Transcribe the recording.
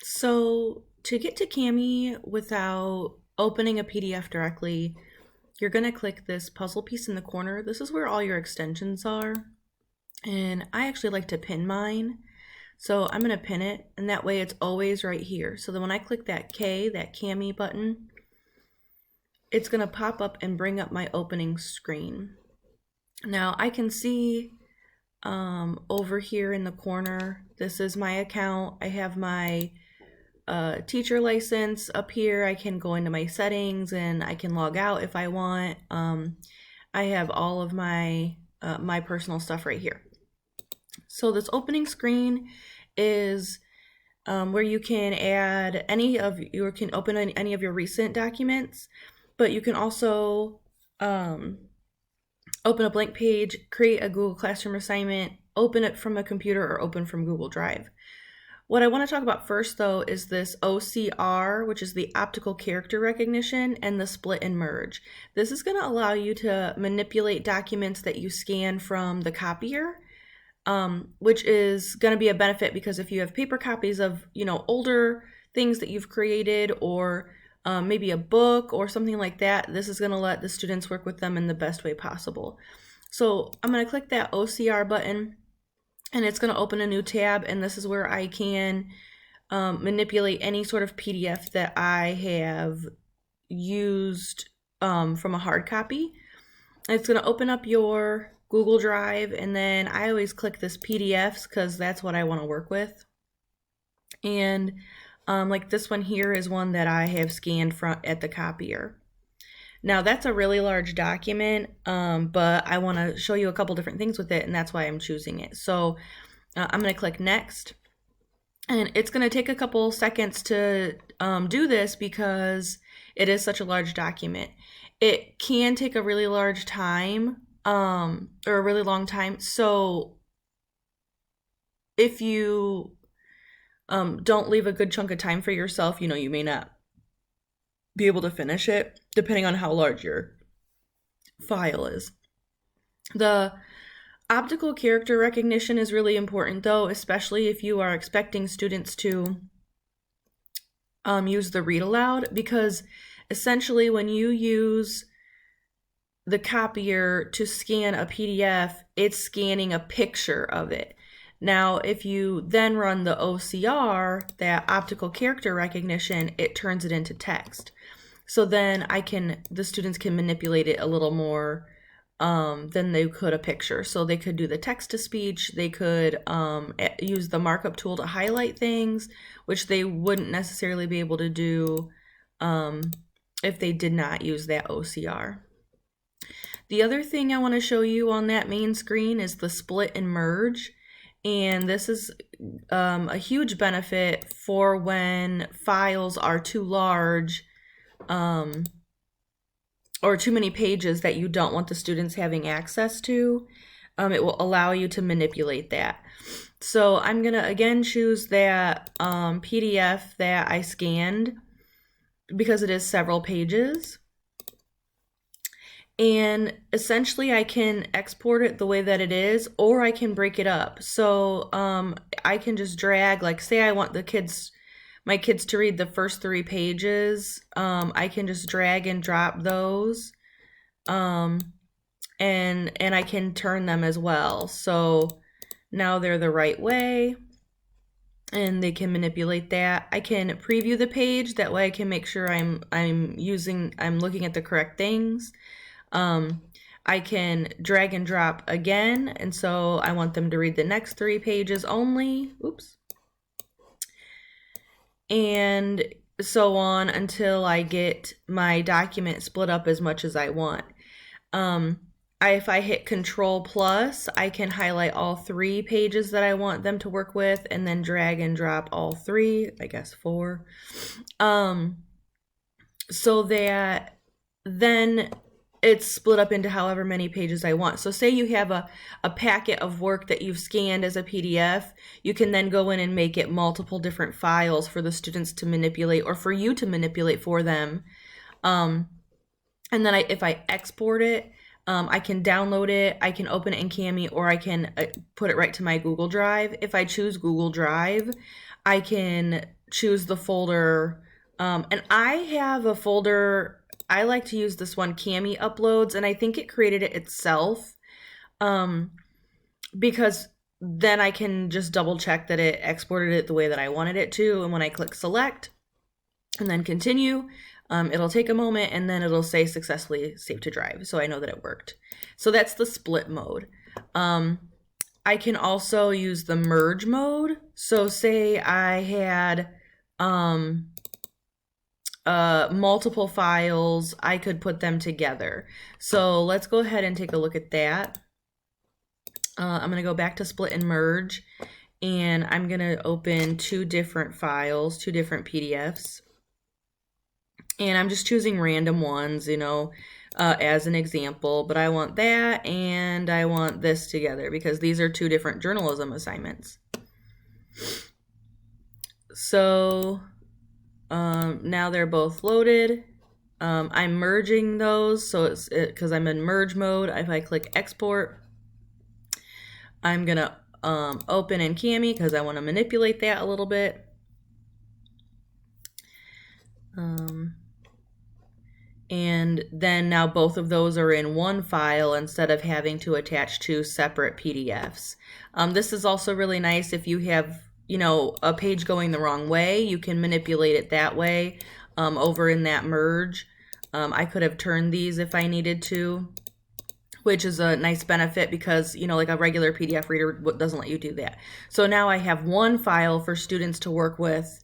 So to get to Cami without opening a PDF directly, you're going to click this puzzle piece in the corner. This is where all your extensions are. And I actually like to pin mine. So I'm going to pin it, and that way it's always right here. So then when I click that K, that Cami button, it's going to pop up and bring up my opening screen. Now I can see over here in the corner, this is my account. I have my teacher license up here. I can go into my settings and I can log out if I want. I have all of my my personal stuff right here. So this opening screen is where you can add you can open any of your recent documents, but you can also open a blank page, create a Google Classroom assignment, open it from a computer, or open from Google Drive. What I want to talk about first, though, is this OCR, which is the optical character recognition, and the split and merge. This is going to allow you to manipulate documents that you scan from the copier, which is going to be a benefit because if you have paper copies of, older things that you've created, or maybe a book or something like that, this is going to let the students work with them in the best way possible. So I'm going to click that OCR button, and it's going to open a new tab, and this is where I can manipulate any sort of PDF that I have used from a hard copy. It's going to open up your Google Drive, and then I always click this PDFs because that's what I want to work with. And like this one here is one that I have scanned at the copier. Now that's a really large document, but I want to show you a couple different things with it, and that's why I'm choosing it. So I'm going to click next, and it's going to take a couple seconds to do this because it is such a large document. It can take a really large time or a really long time. So if you don't leave a good chunk of time for yourself, you may not be able to finish it, depending on how large your file is. The optical character recognition is really important, though, especially if you are expecting students to use the read aloud, because essentially when you use the copier to scan a PDF, it's scanning a picture of it. Now, if you then run the OCR, that optical character recognition, it turns it into text. So then the students can manipulate it a little more than they could a picture. So they could do the text to speech, they could use the markup tool to highlight things, which they wouldn't necessarily be able to do if they did not use that OCR. The other thing I want to show you on that main screen is the split and merge. And this is a huge benefit for when files are too large or too many pages that you don't want the students having access to. It will allow you to manipulate that. So I'm going to again choose that PDF that I scanned because it is several pages. And essentially I can export it the way that it is, or I can break it up. So I can just drag, like say I want my kids to read the first 3 pages. I can just drag and drop those, and I can turn them as well. So now they're the right way, and they can manipulate that. I can preview the page, that way I can make sure I'm looking at the correct things. I can drag and drop again, and so I want them to read the next 3 pages only. Oops. And so on until I get my document split up as much as I want. If I hit Control Plus, I can highlight all 3 pages that I want them to work with, and then drag and drop all 3, I guess 4, so that then it's split up into however many pages I want. So say you have a packet of work that you've scanned as a PDF, you can then go in and make it multiple different files for the students to manipulate, or for you to manipulate for them. And then if I export it, I can download it, I can open it in Cami, or I can put it right to my Google Drive. If I choose Google Drive, I can choose the folder. And I have a folder, I like to use this one, Cami Uploads, and I think it created it itself, um, because then I can just double check that it exported it the way that I wanted it to. And when I click select and then continue, it'll take a moment and then it'll say successfully saved to drive. So I know that it worked. So that's the split mode. I can also use the merge mode. So say I had multiple files, I could put them together. So let's go ahead and take a look at that. I'm going to go back to split and merge, and I'm going to open two different files, two different PDFs. And I'm just choosing random ones, as an example, but I want that and I want this together because these are two different journalism assignments. So now they're both loaded. I'm merging those, so it's because I'm in merge mode. If I click export, I'm gonna open in Cami because I want to manipulate that a little bit. And then now both of those are in one file instead of having to attach two separate PDFs. This is also really nice if you have, a page going the wrong way. You can manipulate it that way over in that merge. I could have turned these if I needed to, which is a nice benefit because, like a regular PDF reader doesn't let you do that. So now I have one file for students to work with